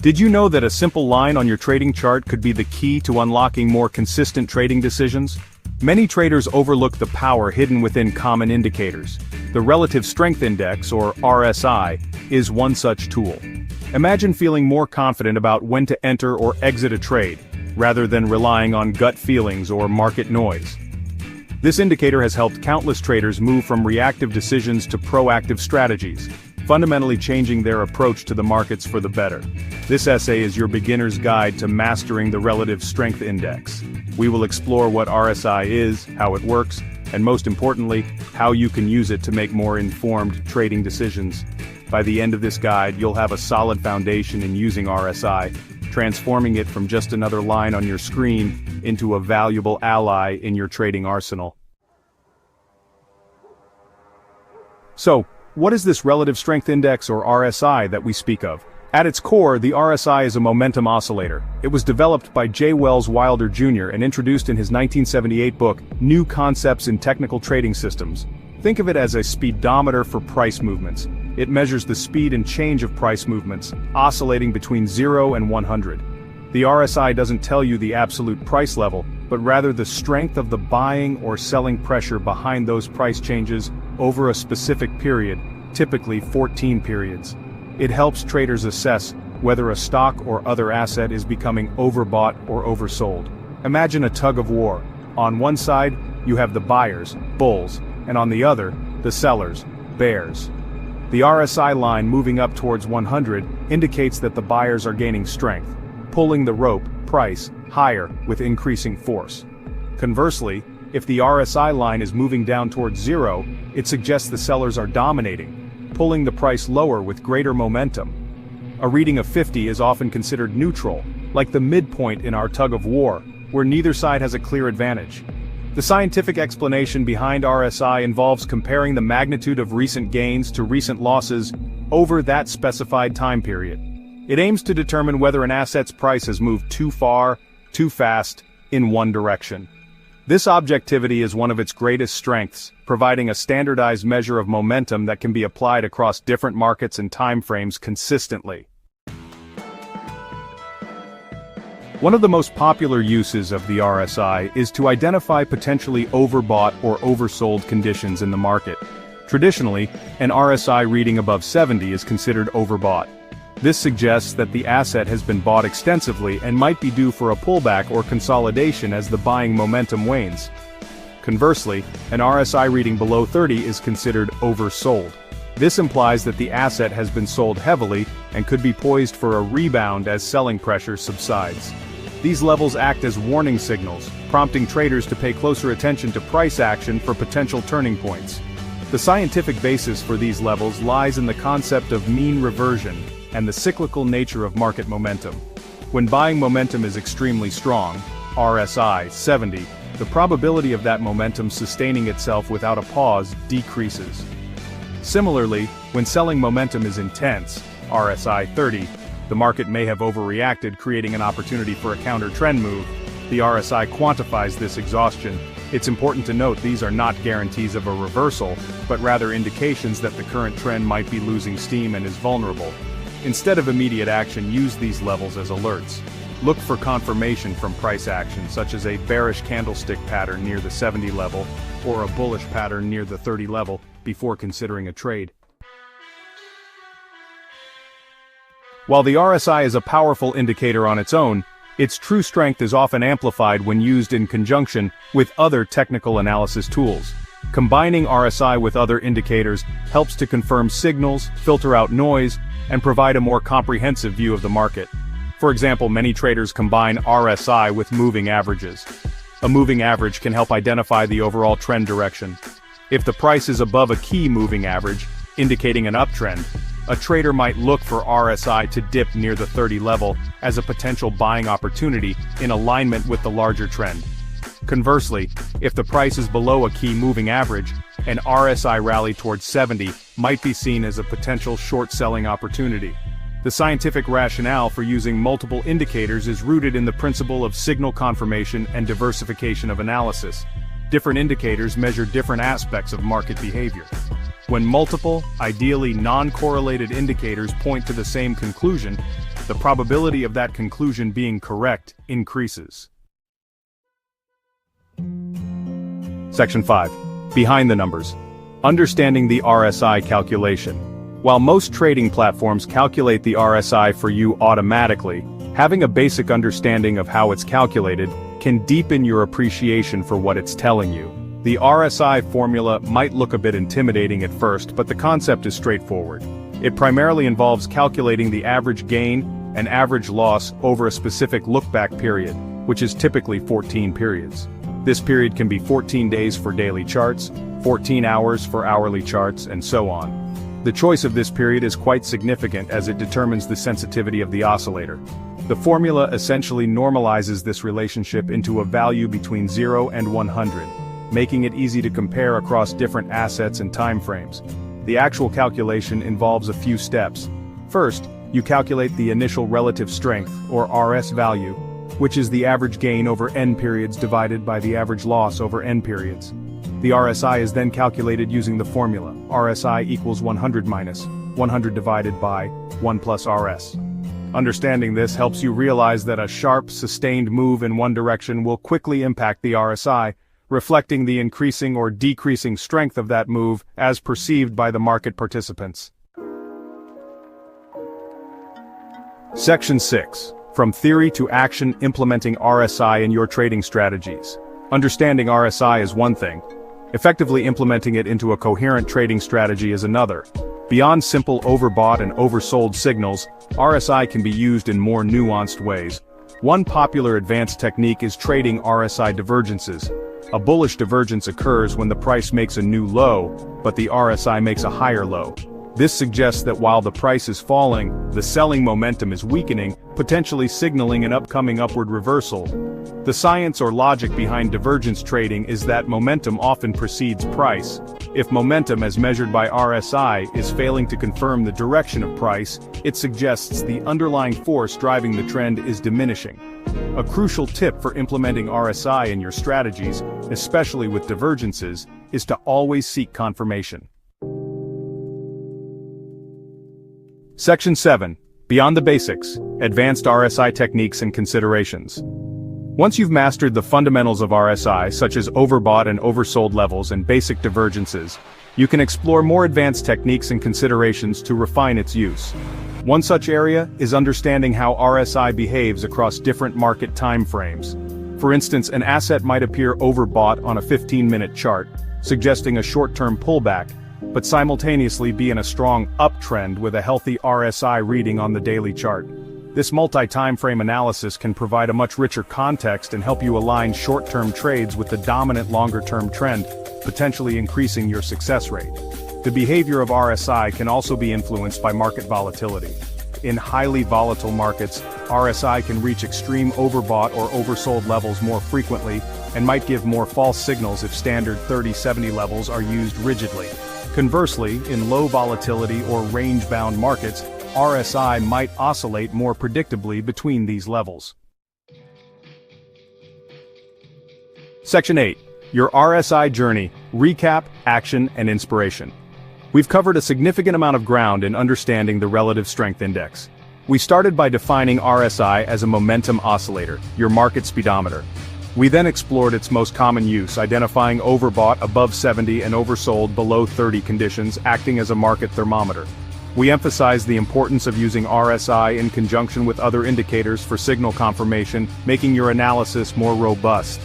Did you know that a simple line on your trading chart could be the key to unlocking more consistent trading decisions? Many traders overlook the power hidden within common indicators. The Relative Strength Index, or RSI, is one such tool. Imagine feeling more confident about when to enter or exit a trade, rather than relying on gut feelings or market noise. This indicator has helped countless traders move from reactive decisions to proactive strategies, fundamentally changing their approach to the markets for the better. This essay is your beginner's guide to mastering the Relative Strength Index. We will explore what RSI is, how it works, and most importantly, how you can use it to make more informed trading decisions. By the end of this guide, you'll have a solid foundation in using RSI, transforming it from just another line on your screen into a valuable ally in your trading arsenal. So, what is this Relative Strength Index, or RSI, that we speak of? At its core, the RSI is a momentum oscillator. It was developed by J. Wells Wilder Jr. and introduced in his 1978 book, New Concepts in Technical Trading Systems. Think of it as a speedometer for price movements. It measures the speed and change of price movements, oscillating between 0 and 100. The RSI doesn't tell you the absolute price level, but rather the strength of the buying or selling pressure behind those price changes over a specific period, typically 14 periods. It helps traders assess whether a stock or other asset is becoming overbought or oversold. Imagine a tug of war. On one side, you have the buyers, bulls, and on the other, the sellers, bears. The RSI line moving up towards 100 indicates that the buyers are gaining strength, pulling the rope, price, higher with increasing force. Conversely, if the RSI line is moving down towards 0, it suggests the sellers are dominating, pulling the price lower with greater momentum. A reading of 50 is often considered neutral, like the midpoint in our tug of war, where neither side has a clear advantage. The scientific explanation behind RSI involves comparing the magnitude of recent gains to recent losses over that specified time period. It aims to determine whether an asset's price has moved too far, too fast, in one direction. This objectivity is one of its greatest strengths, providing a standardized measure of momentum that can be applied across different markets and timeframes consistently. One of the most popular uses of the RSI is to identify potentially overbought or oversold conditions in the market. Traditionally, an RSI reading above 70 is considered overbought. This suggests that the asset has been bought extensively and might be due for a pullback or consolidation as the buying momentum wanes. Conversely, an RSI reading below 30 is considered oversold. This implies that the asset has been sold heavily and could be poised for a rebound as selling pressure subsides. These levels act as warning signals, prompting traders to pay closer attention to price action for potential turning points. The scientific basis for these levels lies in the concept of mean reversion and the cyclical nature of market momentum. When buying momentum is extremely strong, RSI 70, the probability of that momentum sustaining itself without a pause decreases. Similarly, when selling momentum is intense, RSI 30, the market may have overreacted, creating an opportunity for a counter-trend move. The RSI quantifies this exhaustion. It's important to note these are not guarantees of a reversal, but rather indications that the current trend might be losing steam and is vulnerable. Instead of immediate action, use these levels as alerts. Look for confirmation from price action, such as a bearish candlestick pattern near the 70 level, or a bullish pattern near the 30 level, before considering a trade. While the RSI is a powerful indicator on its own, its true strength is often amplified when used in conjunction with other technical analysis tools. Combining RSI with other indicators helps to confirm signals, filter out noise, and provide a more comprehensive view of the market. For example, many traders combine RSI with moving averages. A moving average can help identify the overall trend direction. If the price is above a key moving average, indicating an uptrend, a trader might look for RSI to dip near the 30 level as a potential buying opportunity in alignment with the larger trend. Conversely, if the price is below a key moving average, an RSI rally towards 70 might be seen as a potential short-selling opportunity. The scientific rationale for using multiple indicators is rooted in the principle of signal confirmation and diversification of analysis. Different indicators measure different aspects of market behavior. When multiple, ideally non-correlated indicators point to the same conclusion, the probability of that conclusion being correct increases. Section 5. Behind the numbers. Understanding the RSI calculation. While most trading platforms calculate the RSI for you automatically, having a basic understanding of how it's calculated can deepen your appreciation for what it's telling you. The RSI formula might look a bit intimidating at first, but the concept is straightforward. It primarily involves calculating the average gain and average loss over a specific look-back period, which is typically 14 periods. This period can be 14 days for daily charts, 14 hours for hourly charts, and so on. The choice of this period is quite significant as it determines the sensitivity of the oscillator. The formula essentially normalizes this relationship into a value between 0 and 100, making it easy to compare across different assets and time frames. The actual calculation involves a few steps. First, you calculate the initial relative strength, or RS value, which is the average gain over n periods divided by the average loss over n periods. The RSI is then calculated using the formula, RSI equals 100 minus 100 divided by 1 plus RS. Understanding this helps you realize that a sharp, sustained move in one direction will quickly impact the RSI, reflecting the increasing or decreasing strength of that move as perceived by the market participants. Section 6. From Theory to Action, Implementing RSI in Your Trading Strategies. Understanding RSI is one thing. Effectively implementing it into a coherent trading strategy is another. Beyond simple overbought and oversold signals, RSI can be used in more nuanced ways. One popular advanced technique is trading RSI divergences. A bullish divergence occurs when the price makes a new low, but the RSI makes a higher low. This suggests that while the price is falling, the selling momentum is weakening, potentially signaling an upcoming upward reversal. The science or logic behind divergence trading is that momentum often precedes price. If momentum as measured by RSI is failing to confirm the direction of price, it suggests the underlying force driving the trend is diminishing. A crucial tip for implementing RSI in your strategies, especially with divergences, is to always seek confirmation. Section 7. Beyond the Basics, Advanced RSI Techniques and Considerations. Once you've mastered the fundamentals of RSI, such as overbought and oversold levels and basic divergences, you can explore more advanced techniques and considerations to refine its use. One such area is understanding how RSI behaves across different market time frames. For instance, an asset might appear overbought on a 15-minute chart, suggesting a short-term pullback, but simultaneously be in a strong uptrend with a healthy RSI reading on the daily chart. This multi-time frame analysis can provide a much richer context and help you align short-term trades with the dominant longer-term trend, potentially increasing your success rate. The behavior of RSI can also be influenced by market volatility. In highly volatile markets, RSI can reach extreme overbought or oversold levels more frequently and might give more false signals if standard 30-70 levels are used rigidly. Conversely, in low volatility or range-bound markets, RSI might oscillate more predictably between these levels. Section 8. Your RSI Journey, Recap, Action, and Inspiration. We've covered a significant amount of ground in understanding the Relative Strength Index. We started by defining RSI as a momentum oscillator, your market speedometer. We then explored its most common use, identifying overbought above 70 and oversold below 30 conditions, acting as a market thermometer. We emphasized the importance of using RSI in conjunction with other indicators for signal confirmation, making your analysis more robust.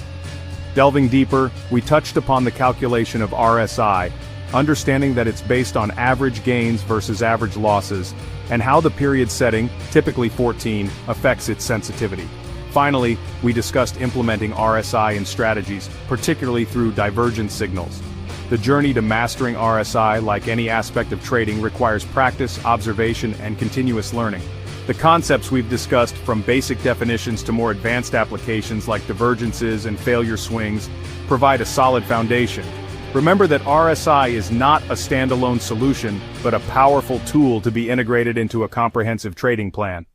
Delving deeper, we touched upon the calculation of RSI, understanding that it's based on average gains versus average losses, and how the period setting, typically 14, affects its sensitivity. Finally, we discussed implementing RSI in strategies, particularly through divergence signals. The journey to mastering RSI, like any aspect of trading, requires practice, observation, and continuous learning. The concepts we've discussed, from basic definitions to more advanced applications like divergences and failure swings, provide a solid foundation. Remember that RSI is not a standalone solution, but a powerful tool to be integrated into a comprehensive trading plan.